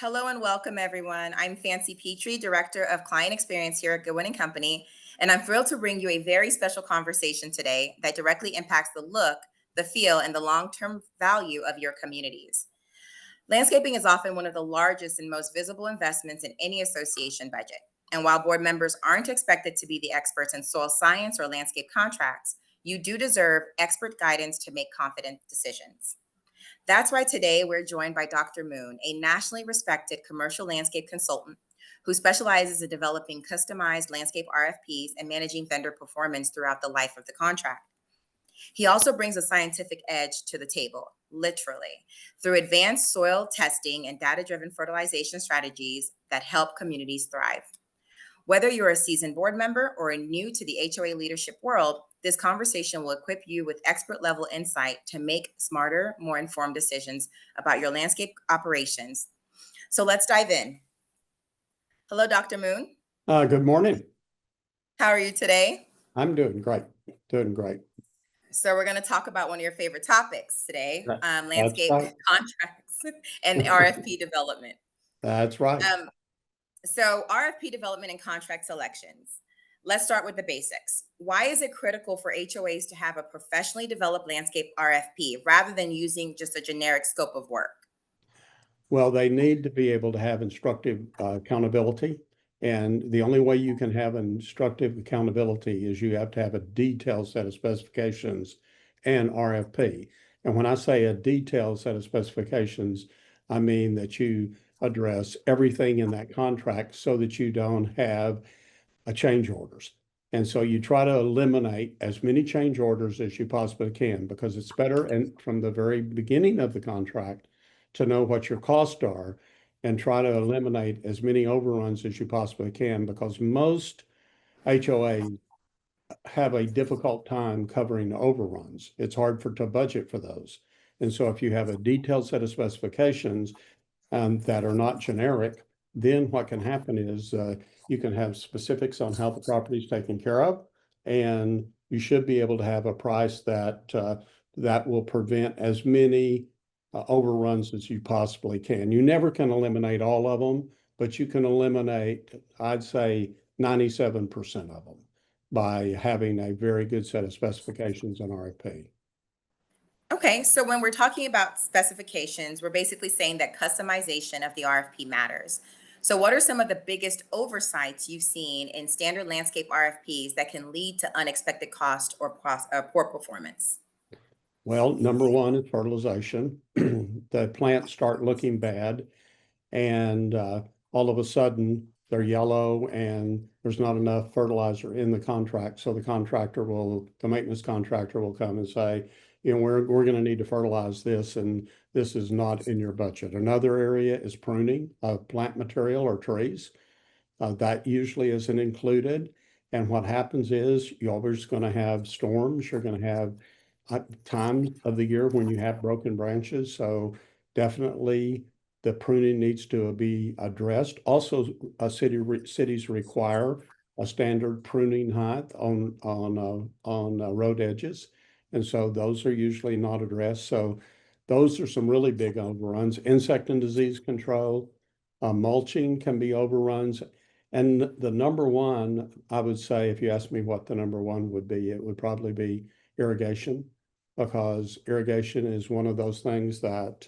Hello and welcome, everyone. I'm Fancy Petrie, Director of Client Experience here at Goodwin and Company, and I'm thrilled to bring you a very special conversation today that directly impacts the look, the feel, and the long-term value of your communities. Landscaping is often one of the largest and most visible investments in any association budget. And while board members aren't expected to be the experts in soil science or landscape contracts, you do deserve expert guidance to make confident decisions. That's why today we're joined by Dr. Moon, a nationally respected commercial landscape consultant who specializes in developing customized landscape RFPs and managing vendor performance throughout the life of the contract. He also brings a scientific edge to the table, literally, through advanced soil testing and data driven fertilization strategies that help communities thrive. Whether you're a seasoned board member or new to the HOA leadership world, this conversation will equip you with expert level insight to make smarter, more informed decisions about your landscape operations. So let's dive in. Hello, Dr. Moon. Good morning. How are you today? I'm doing great. Doing great. So we're going to talk about one of your favorite topics today, landscape right. contracts and RFP development. That's right. So RFP development and contract selections. Let's start with the basics. Why is it critical for HOAs to have a professionally developed landscape RFP rather than using just a generic scope of work? Well, they need to be able to have instructive accountability. And the only way you can have instructive accountability is you have to have a detailed set of specifications and RFP. And when I say a detailed set of specifications, I mean that you address everything in that contract so that you don't have change orders. And so you try to eliminate as many change orders as you possibly can, because it's better and from the very beginning of the contract to know what your costs are and try to eliminate as many overruns as you possibly can, because most HOAs have a difficult time covering overruns. It's hard to budget for those. And so if you have a detailed set of specifications that are not generic, then what can happen is you can have specifics on how the property is taken care of, and you should be able to have a price that that will prevent as many overruns as you possibly can. You never can eliminate all of them, but you can eliminate, I'd say, 97% of them by having a very good set of specifications and RFP. Okay, so when we're talking about specifications, we're basically saying that customization of the RFP matters. So, what are some of the biggest oversights you've seen in standard landscape RFPs that can lead to unexpected cost or poor performance? Well, number one is fertilization. The plants start looking bad, and all of a sudden they're yellow and there's not enough fertilizer in the contract. So the maintenance contractor will come and say, we're going to need to fertilize this, and this is not in your budget. Another area is pruning of plant material or trees. That usually isn't included. And what happens is you're always going to have storms. You're going to have times of the year when you have broken branches. So definitely the pruning needs to be addressed. Also, cities require a standard pruning height on road edges, and so those are usually not addressed. So those are some really big overruns. Insect and disease control, mulching can be overruns. And the number one, I would say, if you ask me what the number one would be, it would probably be irrigation, because irrigation is one of those things that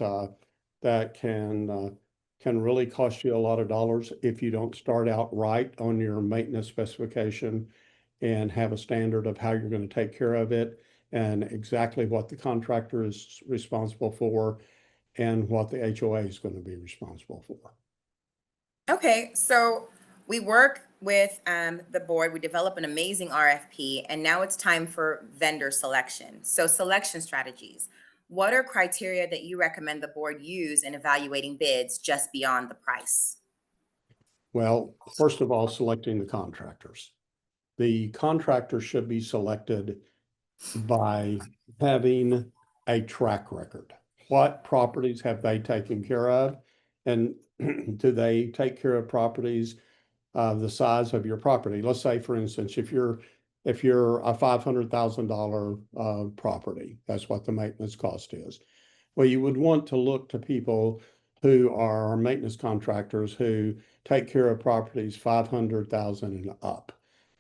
can really cost you a lot of dollars if you don't start out right on your maintenance specification and have a standard of how you're going to take care of it and exactly what the contractor is responsible for and what the HOA is going to be responsible for. Okay, so we work with the board, we develop an amazing RFP, and now it's time for vendor selection. So, selection strategies. What are criteria that you recommend the board use in evaluating bids just beyond the price? Well, first of all, selecting the contractors. The contractor should be selected by having a track record. What properties have they taken care of? And do they take care of properties the size of your property? Let's say, for instance, if you're a $500,000 property, that's what the maintenance cost is. Well, you would want to look to people who are our maintenance contractors who take care of properties 500,000 and up,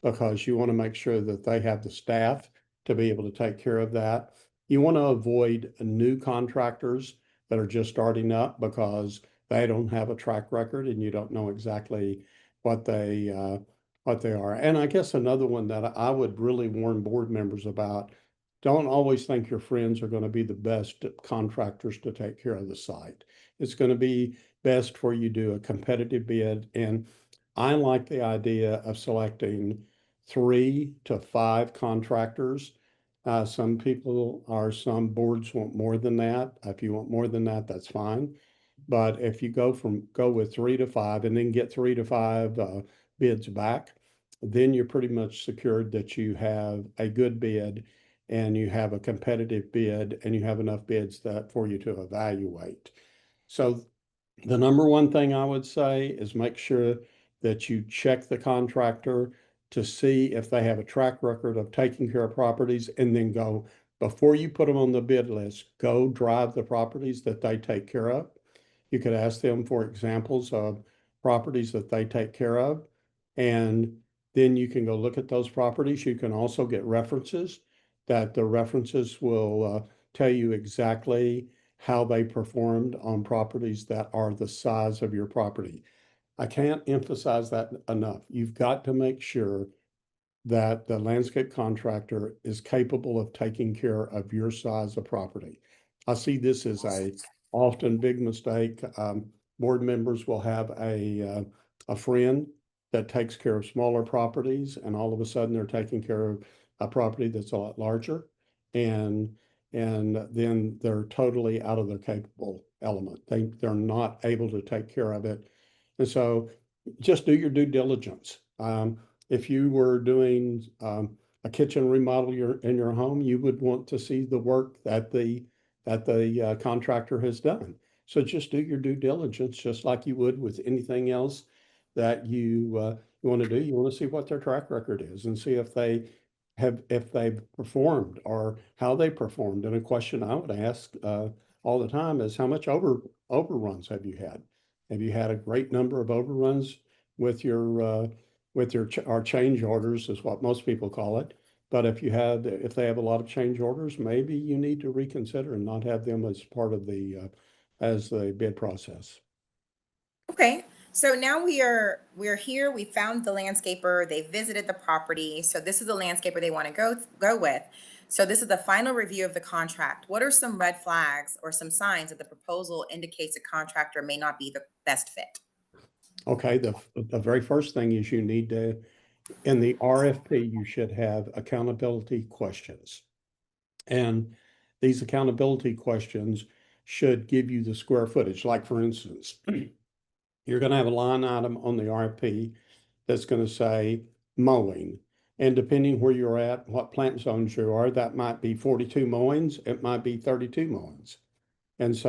because you want to make sure that they have the staff to be able to take care of that. You want to avoid new contractors that are just starting up because they don't have a track record and you don't know exactly what they are. And I guess another one that I would really warn board members about: don't always think your friends are going to be the best contractors to take care of the site. It's going to be best for you to do a competitive bid. And I like the idea of selecting 3 to 5 contractors. Some boards want more than that. If you want more than that, that's fine. But if you go with 3 to 5 and then get 3 to 5 bids back, then you're pretty much secured that you have a good bid and you have a competitive bid and you have enough bids that for you to evaluate. So the number one thing I would say is make sure that you check the contractor to see if they have a track record of taking care of properties, and then go, before you put them on the bid list, go drive the properties that they take care of. You could ask them for examples of properties that they take care of, and then you can go look at those properties. You can also get references, that the references will tell you exactly how they performed on properties that are the size of your property. I can't emphasize that enough. You've got to make sure that the landscape contractor is capable of taking care of your size of property. I see this as a often big mistake. Board members will have a friend that takes care of smaller properties, and all of a sudden they're taking care of a property that's a lot larger, and then they're totally out of their capable element. They're not able to take care of it. And so just do your due diligence. If you were doing a kitchen remodel in your home, you would want to see the work that the contractor has done. So just do your due diligence, just like you would with anything else that you want to do. You want to see what their track record is and see if they've performed or how they performed. And a question I would ask all the time is, how much overruns have you had? Have you had a great number of overruns with our change orders, is what most people call it? But if they have a lot of change orders, maybe you need to reconsider and not have them as part of as the bid process. Okay. So now we're here. We found the landscaper. They visited the property. So this is the landscaper they want to go with. So this is the final review of the contract. What are some red flags or some signs that the proposal indicates a contractor may not be the best fit? Okay, the very first thing is, you need to, in the RFP, you should have accountability questions. And these accountability questions should give you the square footage. Like, for instance, you're going to have a line item on the RFP that's going to say mowing. And depending where you're at, what plant zones you are, that might be 42 mowings, it might be 32 mowings. And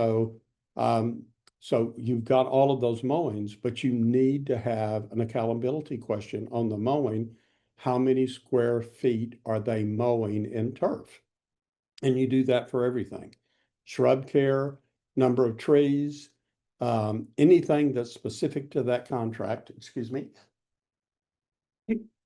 um, so you've got all of those mowings, but you need to have an accountability question on the mowing. How many square feet are they mowing in turf? And you do that for everything. Shrub care, number of trees, anything that's specific to that contract, excuse me,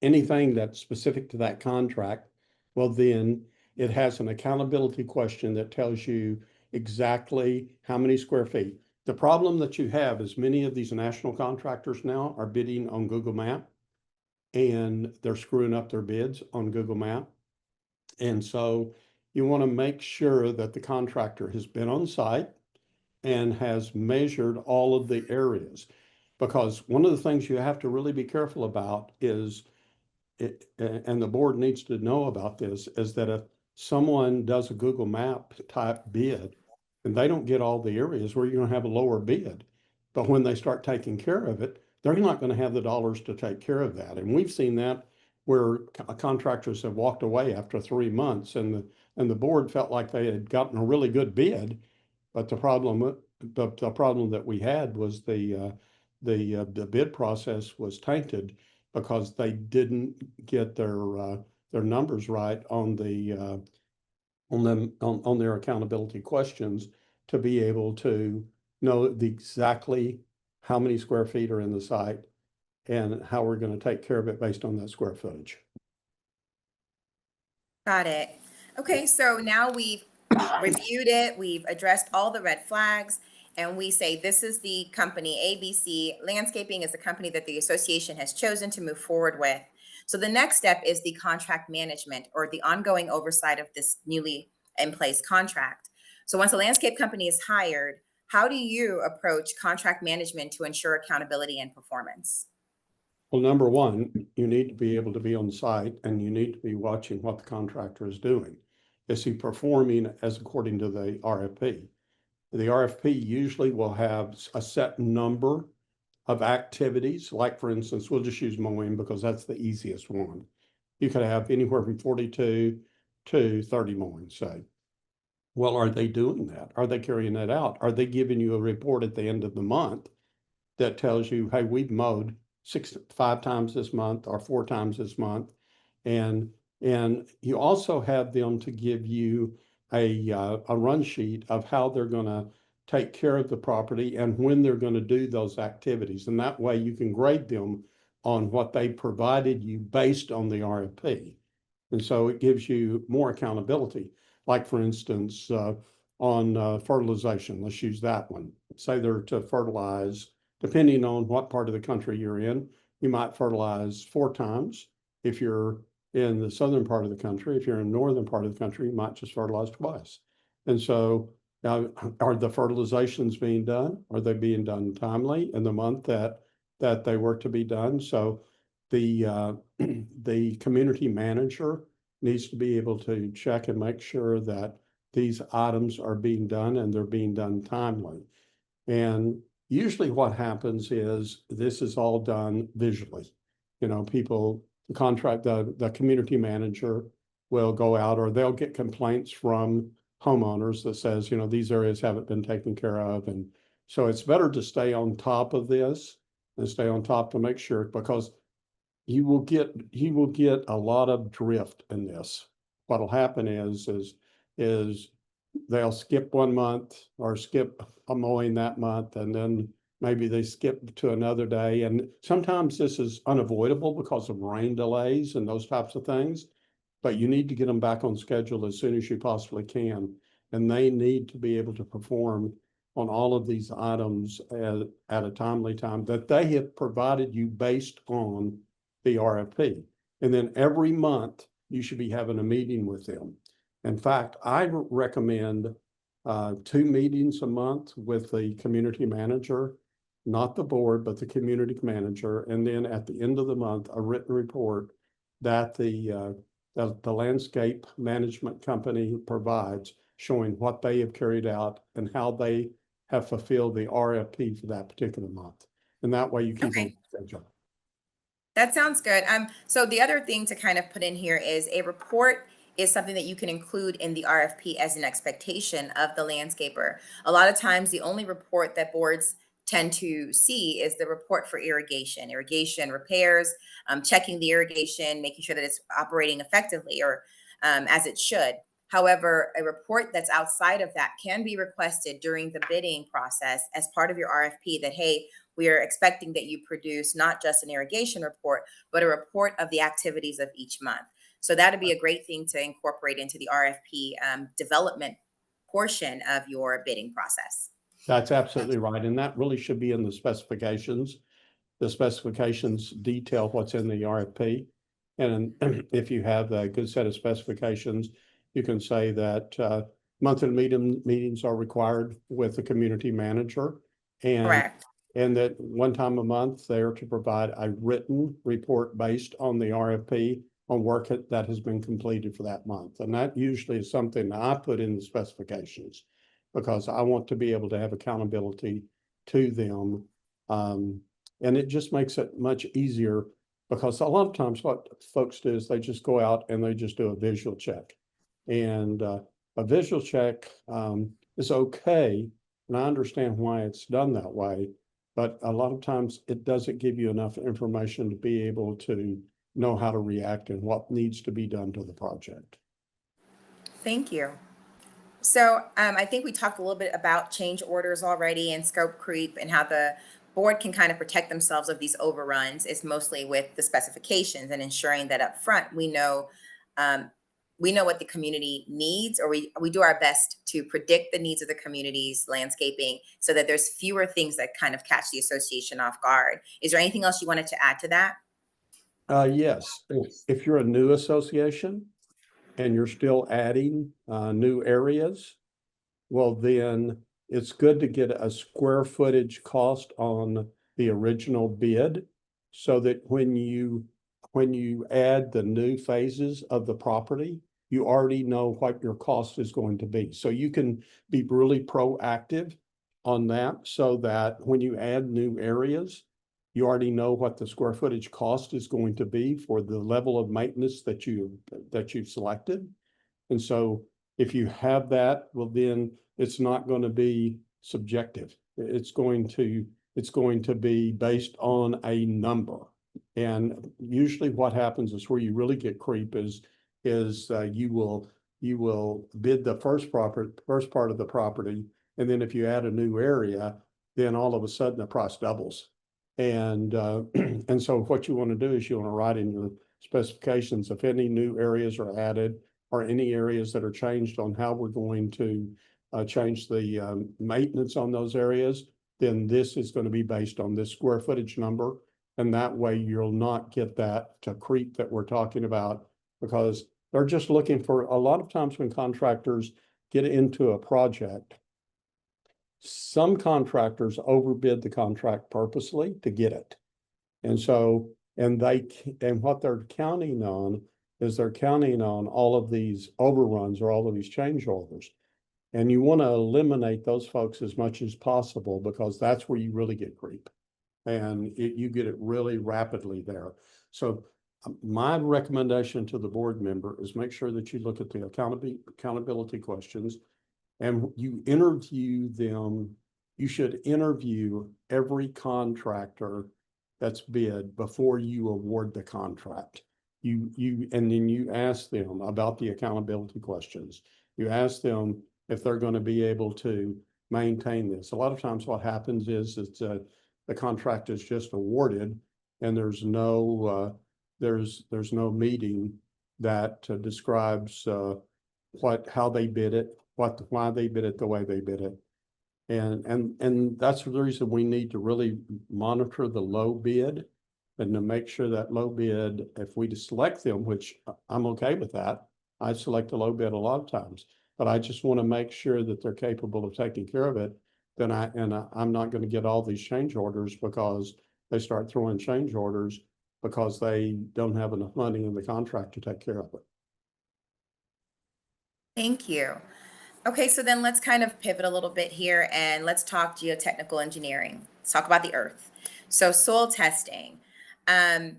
anything that's specific to that contract, well, then it has an accountability question that tells you exactly how many square feet. The problem that you have is many of these national contractors now are bidding on Google Map, and they're screwing up their bids on Google Map. And so you want to make sure that the contractor has been on site and has measured all of the areas. Because one of the things you have to really be careful about is, and the board needs to know about this, is that if someone does a Google Map type bid and they don't get all the areas, where you're going to have a lower bid. But when they start taking care of it, they're not going to have the dollars to take care of that. And we've seen that where contractors have walked away after 3 months, and the board felt like they had gotten a really good bid. But the problem that we had was the bid process was tainted because they didn't get their numbers right on their accountability questions to be able to know exactly how many square feet are in the site and how we're going to take care of it based on that square footage. Got it. Okay, so now we've reviewed it, we've addressed all the red flags, and we say this is the company ABC. Landscaping is the company that the association has chosen to move forward with. So the next step is the contract management or the ongoing oversight of this newly in place contract. So once a landscape company is hired, how do you approach contract management to ensure accountability and performance? Well, number one, you need to be able to be on site and you need to be watching what the contractor is doing. Is he performing as according to the RFP? The RFP usually will have a set number of activities. Like for instance, we'll just use mowing because that's the easiest one. You could have anywhere from 42 to 30 mowing, say. Well, are they doing that? Are they carrying that out? Are they giving you a report at the end of the month that tells you, hey, we've mowed 5 times this month or 4 times this month? And you also have them to give you a run sheet of how they're going to take care of the property and when they're going to do those activities. And that way you can grade them on what they provided you based on the RFP. And so it gives you more accountability. Like for instance, on fertilization, let's use that one. Say they're to fertilize, depending on what part of the country you're in, you might fertilize 4 times. If you're in the southern part of the country, if you're in the northern part of the country, you might just fertilize twice. And so are the fertilizations being done? Are they being done timely in the month that they were to be done? So the the community manager needs to be able to check and make sure that these items are being done and they're being done timely. And usually what happens is this is all done visually. People, the community manager will go out or they'll get complaints from homeowners that says, these areas haven't been taken care of. And so it's better to stay on top of this and stay on top to make sure, because you will get a lot of drift in this. What'll happen is they'll skip 1 month or skip a mowing that month, and then maybe they skip to another day. And sometimes this is unavoidable because of rain delays and those types of things, but you need to get them back on schedule as soon as you possibly can. And they need to be able to perform on all of these items at a timely time that they have provided you based on the RFP. And then every month you should be having a meeting with them. In fact, I recommend 2 meetings a month with the community manager, not the board, but the community manager. And then at the end of the month, a written report that the landscape management company provides, showing what they have carried out and how they have fulfilled the RFP for that particular month. And that way you keep on Okay. schedule. That sounds good. So the other thing to kind of put in here is a report is something that you can include in the RFP as an expectation of the landscaper. A lot of times, the only report that boards tend to see is the report for irrigation repairs, checking the irrigation, making sure that it's operating effectively or as it should. However, a report that's outside of that can be requested during the bidding process as part of your RFP that, hey, we are expecting that you produce not just an irrigation report, but a report of the activities of each month. So that'd be a great thing to incorporate into the RFP development portion of your bidding process. That's absolutely right. And that really should be in the specifications. The specifications detail what's in the RFP. And if you have a good set of specifications, you can say that monthly meetings are required with the community manager. And Correct. and that 1 time a month they're to provide a written report based on the RFP on work that has been completed for that month. And that usually is something I put in the specifications because I want to be able to have accountability to them. And it just makes it much easier because a lot of times what folks do is they just go out and they just do a visual check. And a visual check is okay. And I understand why it's done that way. But a lot of times it doesn't give you enough information to be able to know how to react and what needs to be done to the project. Thank you. So I think we talked a little bit about change orders already and scope creep and how the board can kind of protect themselves of these overruns is mostly with the specifications and ensuring that up front um, we know what the community needs, or we do our best to predict the needs of the community's landscaping so that there's fewer things that kind of catch the association off guard. Is there anything else you wanted to add to that? Yes, if you're a new association and you're still adding new areas, well, then it's good to get a square footage cost on the original bid so that when you add the new phases of the property, you already know what your cost is going to be. So you can be really proactive on that so that when you add new areas, you already know what the square footage cost is going to be for the level of maintenance that you've selected. And so if you have that, well, then it's not going to be subjective. It's going to be based on a number. And usually what happens is where you really get creep is you will bid the first part of the property. And then if you add a new area, then all of a sudden the price doubles. And and so what you want to do is you want to write in your specifications if any new areas are added or any areas that are changed on how we're going to change the maintenance on those areas, then this is going to be based on this square footage number. And that way you'll not get that to creep that we're talking about, because they're just looking for, a lot of times when contractors get into a project, some contractors overbid the contract purposely to get it. And so, and what they're counting on is they're counting on all of these overruns or all of these change orders. And you want to eliminate those folks as much as possible, because that's where you really get creep. And you get it really rapidly there. So my recommendation to the board member is make sure that you look at the accountability questions and you interview them. You should interview every contractor that's bid before you award the contract. And then you ask them about the accountability questions. You ask them if they're going to be able to maintain this. A lot of times what happens is it's the contract is just awarded and there's no meeting that describes how they bid it, why they bid it the way they bid it. And that's the reason we need to really monitor the low bid and to make sure that low bid, if we select them, which I'm okay with that, I select a low bid a lot of times, but I just want to make sure that they're capable of taking care of it. Then I'm not going to get all these change orders because they start throwing change orders because they don't have enough money in the contract to take care of it. Thank you. Okay, so then let's kind of pivot a little bit here and let's talk geotechnical engineering. Let's talk about the earth. So, soil testing. Um,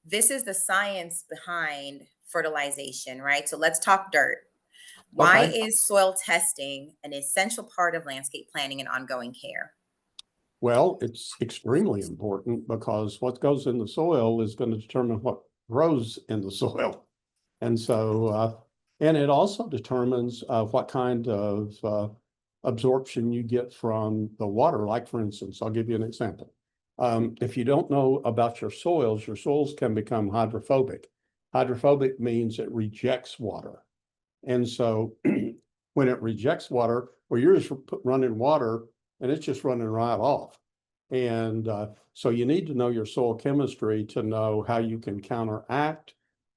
this is the science behind fertilization, right? So, let's talk dirt. Why Okay. is soil testing an essential part of landscape planning and ongoing care? Well, it's extremely important because what goes in the soil is going to determine what grows in the soil. And so, and it also determines what kind of absorption you get from the water. Like, for instance, I'll give you an example. If you don't know about your soils can become hydrophobic. Hydrophobic means it rejects water. And so when it rejects water, well, you're just running water and it's just running right off. And so you need to know your soil chemistry to know how you can counteract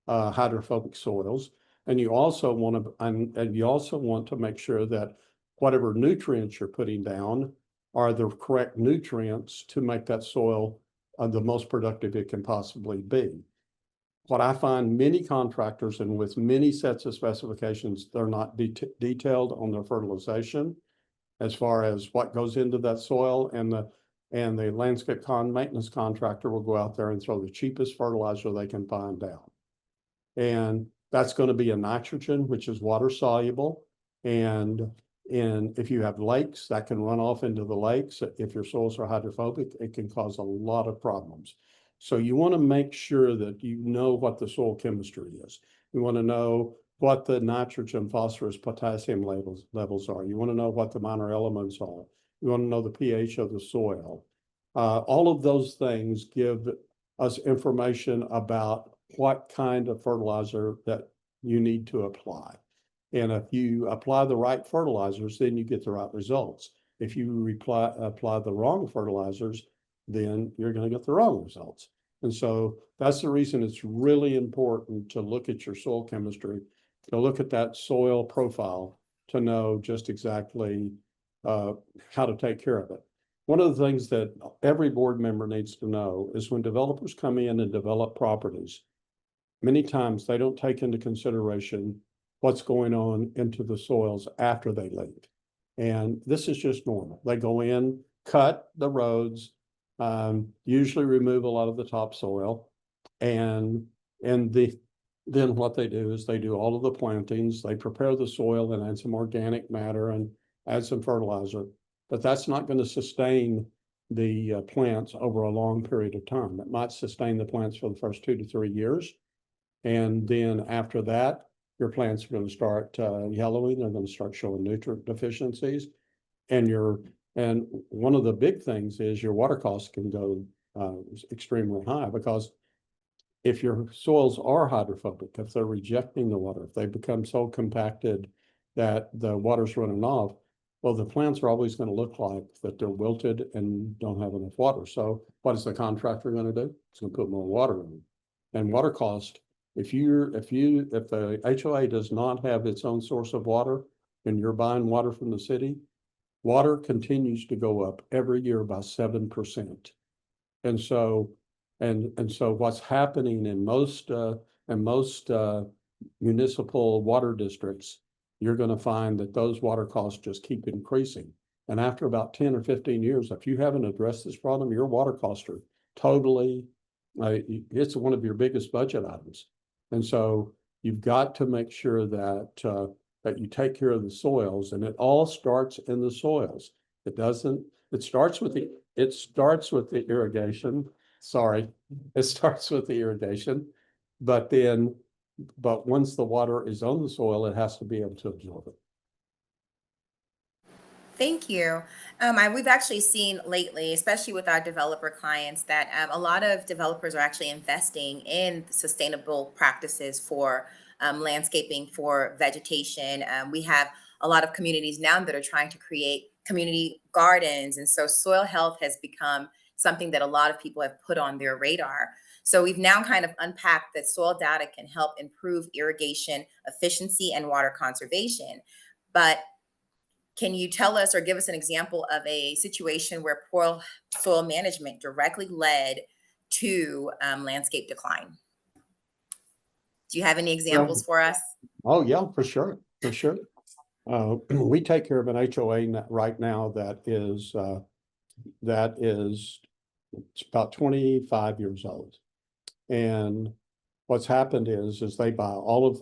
hydrophobic soils. And you also want to make sure that whatever nutrients you're putting down are the correct nutrients to make that soil the most productive it can possibly be. What I find many contractors and with many sets of specifications, they're not detailed on their fertilization as far as what goes into that soil, and the landscape maintenance contractor will go out there and throw the cheapest fertilizer they can find down. And that's going to be a nitrogen, which is water soluble. And if you have lakes, that can run off into the lakes. If your soils are hydrophobic, it can cause a lot of problems. So you want to make sure that you know what the soil chemistry is. You want to know what the nitrogen, phosphorus, potassium levels are. You want to know what the minor elements are. You want to know the pH of the soil. All of those things give us information about what kind of fertilizer that you need to apply. And if you apply the right fertilizers, then you get the right results. If you apply the wrong fertilizers, then you're going to get the wrong results. And so that's the reason it's really important to look at your soil chemistry, to look at that soil profile, to know just exactly how to take care of it. One of the things that every board member needs to know is when developers come in and develop properties, many times they don't take into consideration what's going on into the soils after they leave. And this is just normal. They go in, cut the roads, usually remove a lot of the topsoil, and then what they do is they do all of the plantings, they prepare the soil and add some organic matter and add some fertilizer, but that's not going to sustain the plants over a long period of time. It might sustain the plants for the first 2 to 3 years. And then after that, your plants are going to start yellowing. They're going to start showing nutrient deficiencies. And one of the big things is your water costs can go extremely high, because if your soils are hydrophobic, if they're rejecting the water, if they become so compacted that the water's running off, well, the plants are always going to look like that they're wilted and don't have enough water. So what is the contractor going to do? It's going to put more water in. And water cost, if the HOA does not have its own source of water and you're buying water from the city, water continues to go up every year by 7%. And so what's happening in most municipal water districts, you're going to find that those water costs just keep increasing. And after about 10 or 15 years, if you haven't addressed this problem, your water costs are totally, it's one of your biggest budget items. And so you've got to make sure that you take care of the soils, and it all starts in the soils. It starts with the irrigation. Sorry, it starts with the irrigation, but once the water is on the soil, it has to be able to absorb it. Thank you. We've actually seen lately, especially with our developer clients, that a lot of developers are actually investing in sustainable practices for landscaping, for vegetation. We have a lot of communities now that are trying to create community gardens. And so soil health has become something that a lot of people have put on their radar. So we've now kind of unpacked that soil data can help improve irrigation efficiency and water conservation. But can you tell us or give us an example of a situation where poor soil management directly led to landscape decline? Do you have any examples for us? Oh yeah, for sure, for sure. We take care of an HOA right now that is it's about 25 years old. And what's happened is they buy all of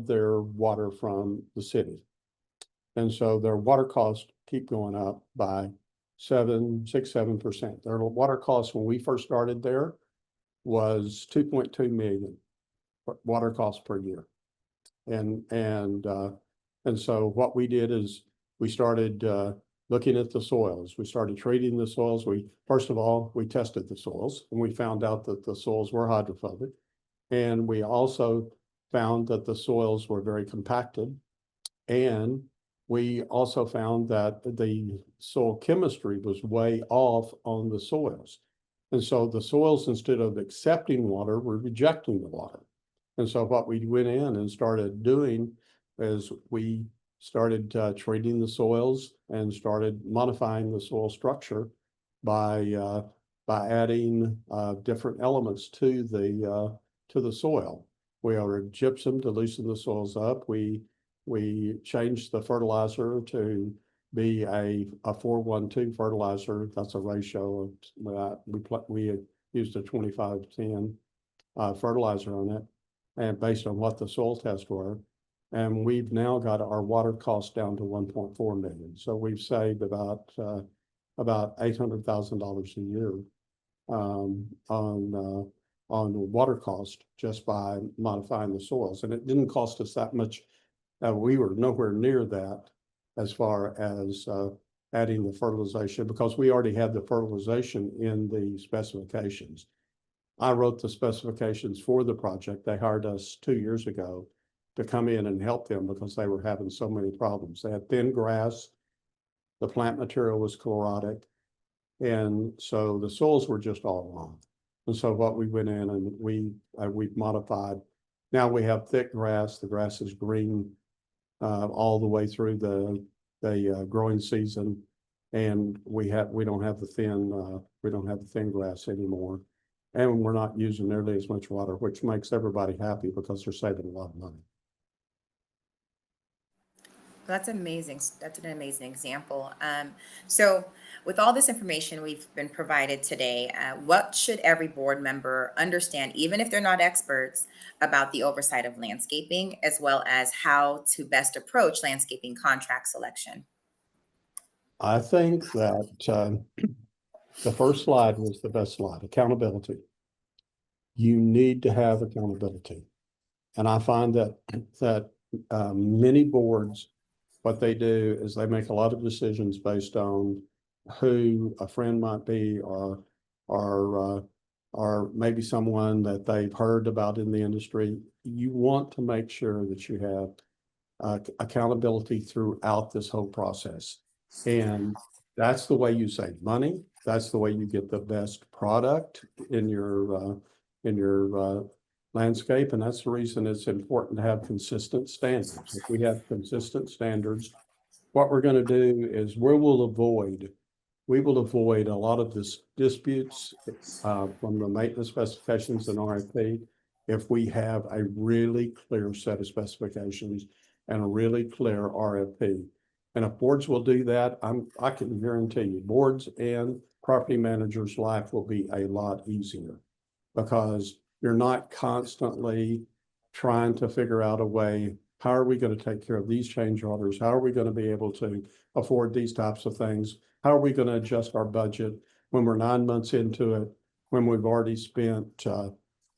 their water from the city. And so their water costs keep going up by 7%. Their water costs when we first started there was 2.2 million water costs per year. And so what we did is we started looking at the soils. We started treating the soils. First of all, we tested the soils, and we found out that the soils were hydrophobic. And we also found that the soils were very compacted. And we also found that the soil chemistry was way off on the soils. And so the soils, instead of accepting water, were rejecting the water. And so what we went in and started doing is we started treating the soils and started modifying the soil structure by adding different elements to the soil. We ordered gypsum to loosen the soils up. We changed the fertilizer to be a 4-1-2 fertilizer. That's a ratio of we used a 25-10 fertilizer on it, and based on what the soil tests were. And we've now got our water costs down to 1.4 million. So we've saved about $800,000 a year on on water cost just by modifying the soils. And it didn't cost us that much. We were nowhere near that as far as adding the fertilization, because we already had the fertilization in the specifications. I wrote the specifications for the project. They hired us 2 years ago to come in and help them because they were having so many problems. They had thin grass, the plant material was chlorotic, and so the soils were just all wrong. And so what we went in and we've modified. Now we have thick grass. The grass is green all the way through the growing season, and we don't have the thin grass anymore, and we're not using nearly as much water, which makes everybody happy because they're saving a lot of money. That's amazing. That's an amazing example. So, with all this information we've been provided today, what should every board member understand, even if they're not experts, about the oversight of landscaping, as well as how to best approach landscaping contract selection? I think that the first slide was the best slide, accountability. You need to have accountability. And I find that many boards, what they do is they make a lot of decisions based on who a friend might be, or maybe someone that they've heard about in the industry. You want to make sure that you have accountability throughout this whole process. And that's the way you save money. That's the way you get the best product in your landscape. And that's the reason it's important to have consistent standards. If we have consistent standards, what we're going to do is we will avoid a lot of this disputes from the maintenance specifications and RFP if we have a really clear set of specifications and a really clear RFP. And if boards will do that, I can guarantee you, boards and property managers' life will be a lot easier, because you're not constantly trying to figure out a way, how are we going to take care of these change orders? How are we going to be able to afford these types of things? How are we going to adjust our budget when we're 9 months into it, when we've already spent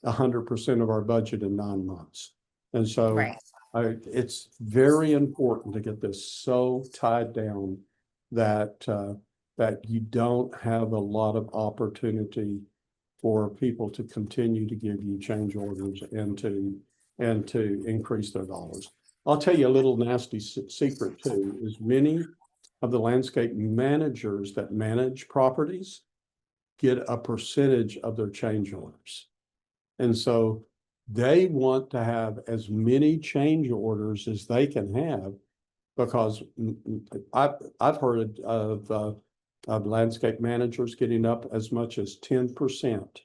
100% of our budget in 9 months? And so Right. it's very important to get this so tied down that you don't have a lot of opportunity for people to continue to give you change orders and to increase their dollars. I'll tell you a little nasty secret too, is many of the landscape managers that manage properties get a percentage of their change orders. And so they want to have as many change orders as they can have, because I've heard of landscape managers getting up as much as 10%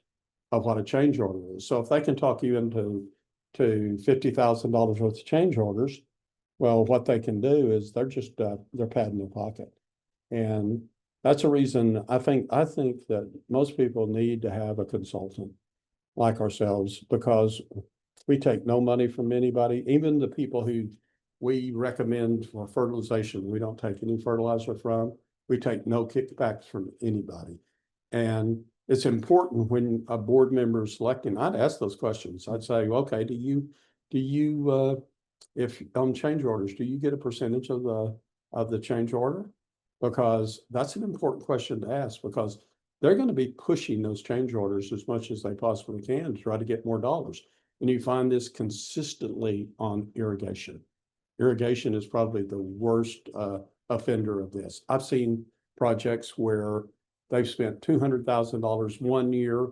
of what a change order is. So if they can talk you into $50,000 worth of change orders, well, what they can do is they're just they're padding their pocket. And that's a reason I think that most people need to have a consultant like ourselves, because we take no money from anybody. Even the people who we recommend for fertilization, we don't take any fertilizer from. We take no kickbacks from anybody. And it's important when a board member is selecting, I'd ask those questions. I'd say, okay, do you if on change orders, do you get a percentage of the change order? Because that's an important question to ask, because they're going to be pushing those change orders as much as they possibly can to try to get more dollars. And you find this consistently on irrigation. Irrigation is probably the worst offender of this. I've seen projects where they've spent $200,000 one year,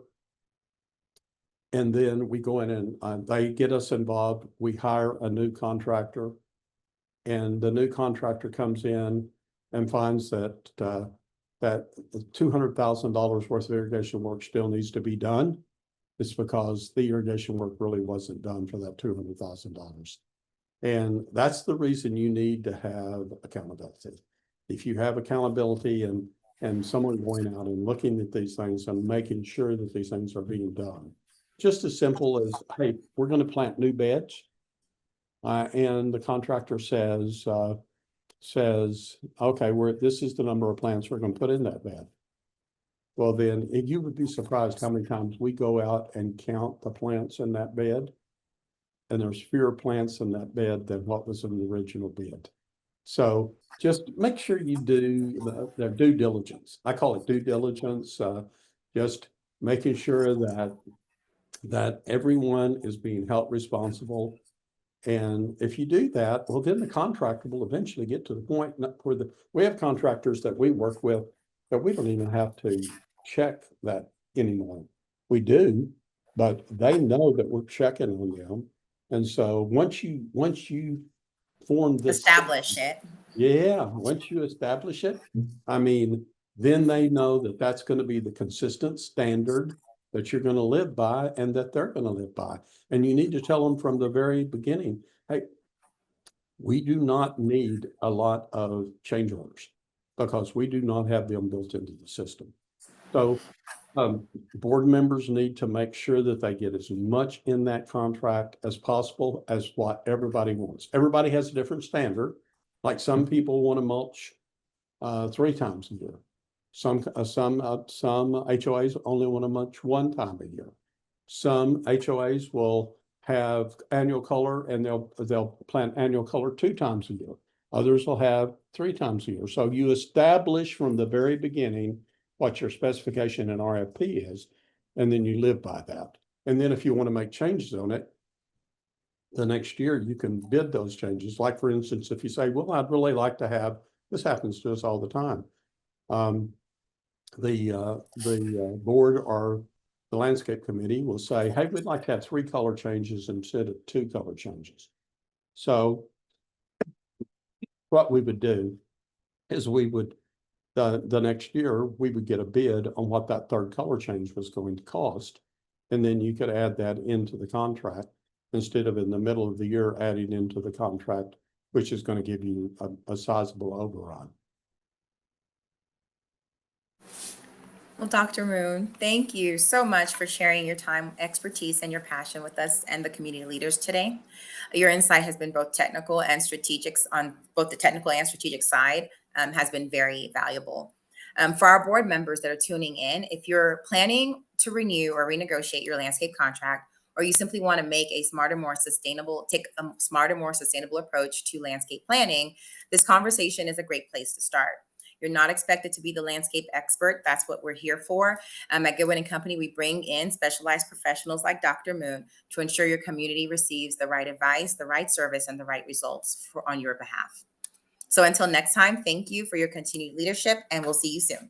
and then we go in and they get us involved. We hire a new contractor, and the new contractor comes in and finds that $200,000 worth of irrigation work still needs to be done. It's because the irrigation work really wasn't done for that $200,000. And that's the reason you need to have accountability. If you have accountability and someone going out and looking at these things and making sure that these things are being done, just as simple as, hey, we're going to plant new beds, and the contractor says, okay, this is the number of plants we're going to put in that bed. Well, then you would be surprised how many times we go out and count the plants in that bed. And there's fewer plants in that bed than what was in the original bed. So just make sure you do their due diligence. I call it due diligence, just making sure that everyone is being held responsible. And if you do that, well, then the contractor will eventually get to the point where we have contractors that we work with that we don't even have to check that anymore. We do, but they know that we're checking on them. And so once you form this, Establish it. yeah, once you establish it, I mean, then they know that that's going to be the consistent standard that you're going to live by and that they're going to live by. And you need to tell them from the very beginning, hey, we do not need a lot of change orders because we do not have them built into the system. So board members need to make sure that they get as much in that contract as possible as what everybody wants. Everybody has a different standard. Like some people want to mulch 3 times a year. Some HOAs only want to mulch 1 time a year. Some HOAs will have annual color and they'll plant annual color 2 times a year. Others will have 3 times a year. So you establish from the very beginning what your specification and RFP is, and then you live by that. And then if you want to make changes on it, the next year you can bid those changes. Like for instance, if you say, well, I'd really like to have, this happens to us all the time. The board or the landscape committee will say, hey, we'd like to have 3 color changes instead of 2 color changes. So what we would do is we would, the next year, we would get a bid on what that 3rd color change was going to cost. And then you could add that into the contract instead of in the middle of the year adding into the contract, which is going to give you a sizable override. Well, Dr. Moon, thank you so much for sharing your time, expertise, and your passion with us and the community leaders today. Your insight has been both technical and strategic on both the technical and strategic side, has been very valuable. For our board members that are tuning in, if you're planning to renew or renegotiate your landscape contract, or you simply want to make a smarter, more sustainable, take a smarter, more sustainable approach to landscape planning, this conversation is a great place to start. You're not expected to be the landscape expert. That's what we're here for. At Goodwin & Company, we bring in specialized professionals like Dr. Moon to ensure your community receives the right advice, the right service, and the right results on your behalf. So until next time, thank you for your continued leadership, and we'll see you soon.